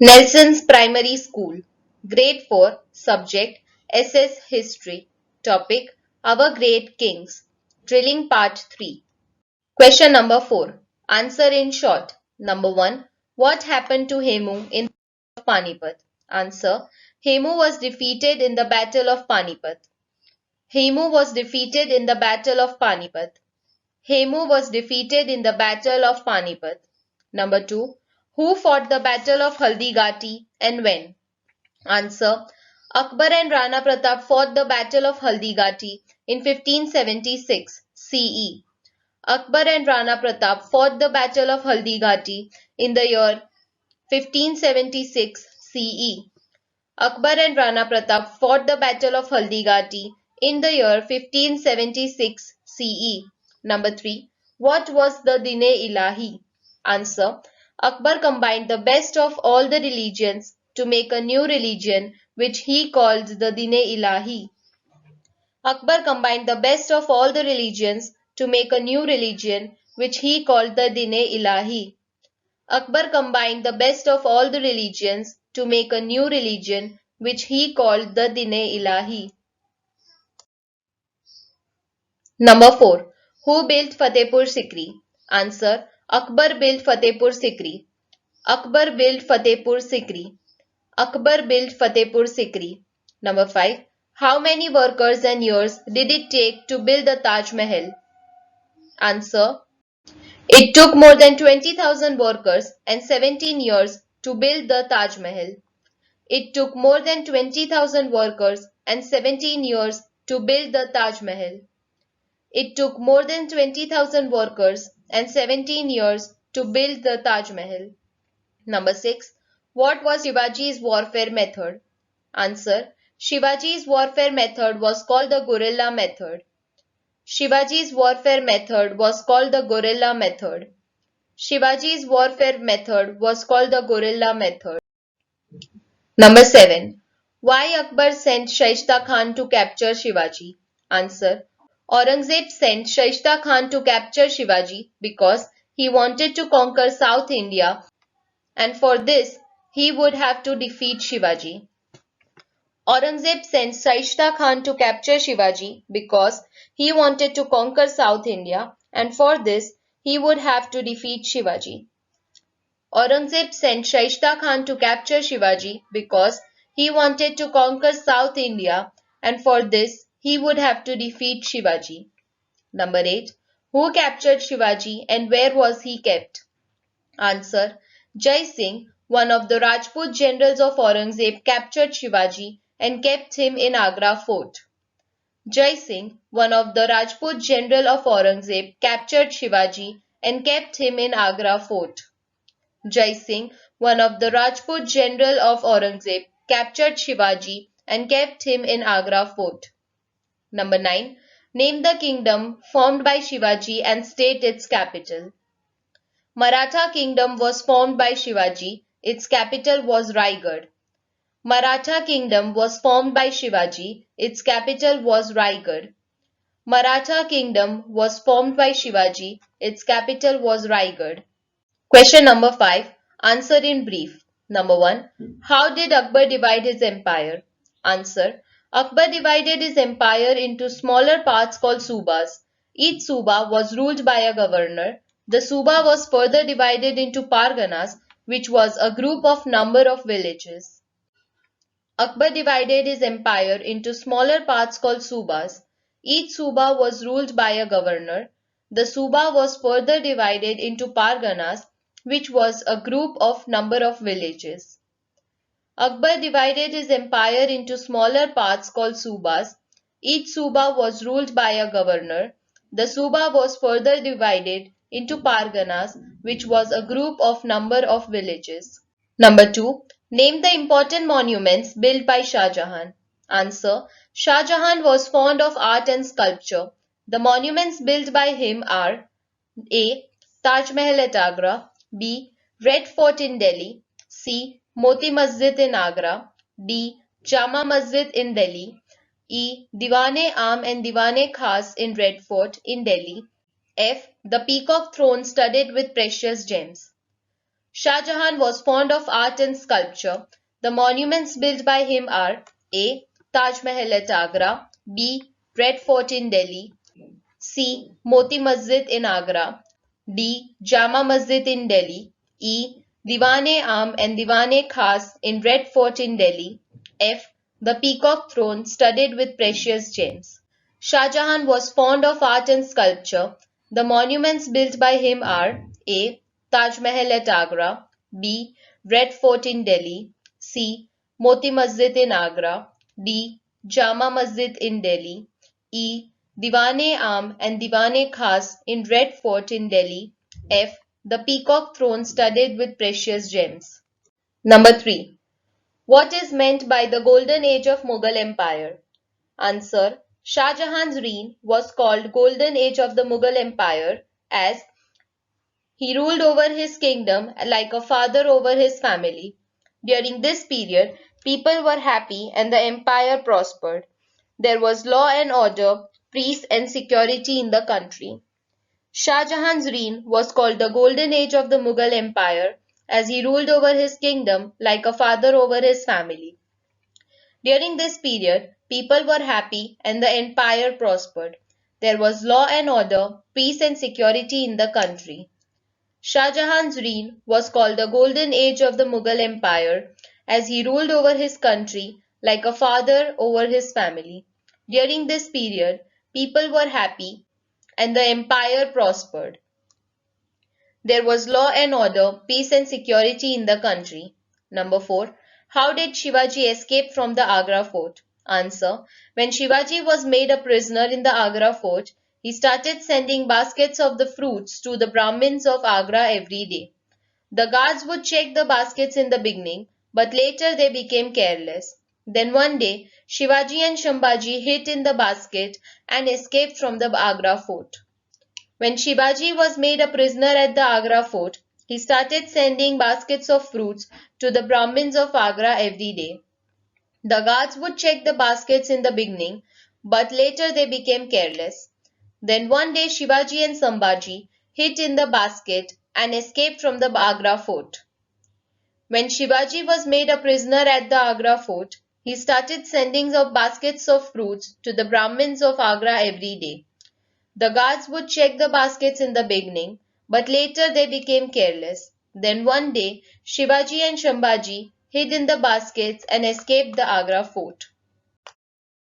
Nelson's Primary School, Grade 4, Subject SS History, Topic Our Great Kings, Drilling Part 3. Question number 4. Answer in short. Number 1. What happened to Hemu in the Battle of Panipat? Answer. Hemu was defeated in the Battle of Panipat. Hemu was defeated in the Battle of Panipat. Hemu was defeated in the Battle of Panipat. Number 2. Who fought the Battle of Haldighati and when? Answer. Akbar and Rana Pratap fought the Battle of Haldighati in 1576 CE. Akbar and Rana Pratap fought the Battle of Haldighati in the year 1576 CE. Akbar and Rana Pratap fought the Battle of Haldighati in the year 1576 CE. Number 3. What was the Din-e-Ilahi? Answer. Akbar combined the best of all the religions to make a new religion which he called the Din-e-Ilahi. Akbar combined the best of all the religions to make a new religion which he called the Din-e-Ilahi. Akbar combined the best of all the religions to make a new religion which he called the Din-e-Ilahi. Number 4. Who built Fatehpur Sikri? Answer. Akbar built Fatehpur Sikri. Akbar built Fatehpur Sikri. Akbar built Fatehpur Sikri. Number 5. How many workers and years did it take to build the Taj Mahal? Answer. It took more than 20,000 workers and 17 years to build the Taj Mahal. It took more than 20,000 workers and 17 years to build the Taj Mahal. It took more than 20,000 workers and 17 years to build the Taj Mahal. Number 6. What was Shivaji's warfare method? Answer. Shivaji's warfare method was called the guerrilla method. Shivaji's warfare method was called the guerrilla method. Shivaji's warfare method was called the guerrilla method. Number 7. Why Akbar sent Shaista Khan to capture Shivaji? Answer. Aurangzeb sent Shaista Khan to capture Shivaji because he wanted to conquer South India, and for this he would have to defeat Shivaji. Aurangzeb sent Shaista Khan to capture Shivaji because he wanted to conquer South India, and for this he would have to defeat Shivaji. Aurangzeb sent Shaista Khan to capture Shivaji because he wanted to conquer South India, and for this he would have to defeat Shivaji. Number 8. Who captured Shivaji and where was he kept? Answer. Jai Singh, one of the Rajput generals of Aurangzeb, captured Shivaji and kept him in Agra fort. Jai Singh, one of the Rajput general of Aurangzeb, captured Shivaji and kept him in Agra fort. Jai Singh, one of the Rajput general of Aurangzeb, captured Shivaji and kept him in Agra fort. Number 9. Name the kingdom formed by Shivaji and state its capital. Maratha kingdom was formed by Shivaji. Its capital was Raigad. Maratha kingdom was formed by Shivaji. Its capital was Raigad. Maratha kingdom was formed by Shivaji. Its capital was Raigad. Question number 5. Answer in brief. Number 1. How did Akbar divide his empire? Answer. Akbar divided his empire into smaller parts called subas. Each suba was ruled by a governor. The suba was further divided into parganas, which was a group of number of villages. Akbar divided his empire into smaller parts called subas. Each suba was ruled by a governor. The suba was further divided into parganas, which was a group of number of villages. Akbar divided his empire into smaller parts called subas. Each suba was ruled by a governor. The suba was further divided into parganas, which was a group of number of villages. Number 2. Name the important monuments built by Shah Jahan. Answer. Shah Jahan was fond of art and sculpture. The monuments built by him are A. Taj Mahal at Agra, B. Red Fort in Delhi, C. Moti Masjid in Agra, D. Jama Masjid in Delhi, E. Diwan-e-Am and Diwan-e-Khas in Red Fort in Delhi, F. The Peacock Throne studded with precious gems. Shah Jahan was fond of art and sculpture. The monuments built by him are A. Taj Mahal at Agra, B. Red Fort in Delhi, C. Moti Masjid in Agra, D. Jama Masjid in Delhi, E. Diwan-e-Am and Diwan-e-Khas in Red Fort in Delhi, F. The Peacock Throne studded with precious gems. Shah Jahan was fond of art and sculpture. The monuments built by him are A. Taj Mahal at Agra, B. Red Fort in Delhi, C. Moti Masjid in Agra, D. Jama Masjid in Delhi, E. Diwan-e-Am and Diwan-e-Khas in Red Fort in Delhi, F. The Peacock Throne studded with precious gems. Number 3. What is meant by the Golden Age of Mughal Empire? Answer. Shah Jahan's reign was called Golden Age of the Mughal Empire as he ruled over his kingdom like a father over his family. During this period, people were happy and the empire prospered. There was law and order, peace and security in the country. Shah Jahan's reign was called the Golden Age of the Mughal Empire as he ruled over his kingdom like a father over his family. During this period, people were happy and the empire prospered. There was law and order, peace and security in the country. Shah Jahan's reign was called the Golden Age of the Mughal Empire as he ruled over his country like a father over his family. During this period, people were happy and the empire prospered. There was law and order, peace and security in the country. Number 4. How did Shivaji escape from the Agra fort? Answer. When Shivaji was made a prisoner in the Agra fort, he started sending baskets of the fruits to the Brahmins of Agra every day. The guards would check the baskets in the beginning, but later they became careless. Then one day, Shivaji and Shambhaji hid in the basket and escaped from the Agra fort. When Shivaji was made a prisoner at the Agra fort, he started sending baskets of fruits to the Brahmins of Agra every day. The guards would check the baskets in the beginning, but later they became careless. Then one day Shivaji and Shambhaji hid in the basket and escaped from the Agra fort. When Shivaji was made a prisoner at the Agra fort, he started sending baskets of fruits to the Brahmins of Agra every day. The guards would check the baskets in the beginning, but later they became careless. Then one day, Shivaji and Shambhaji hid in the baskets and escaped the Agra fort.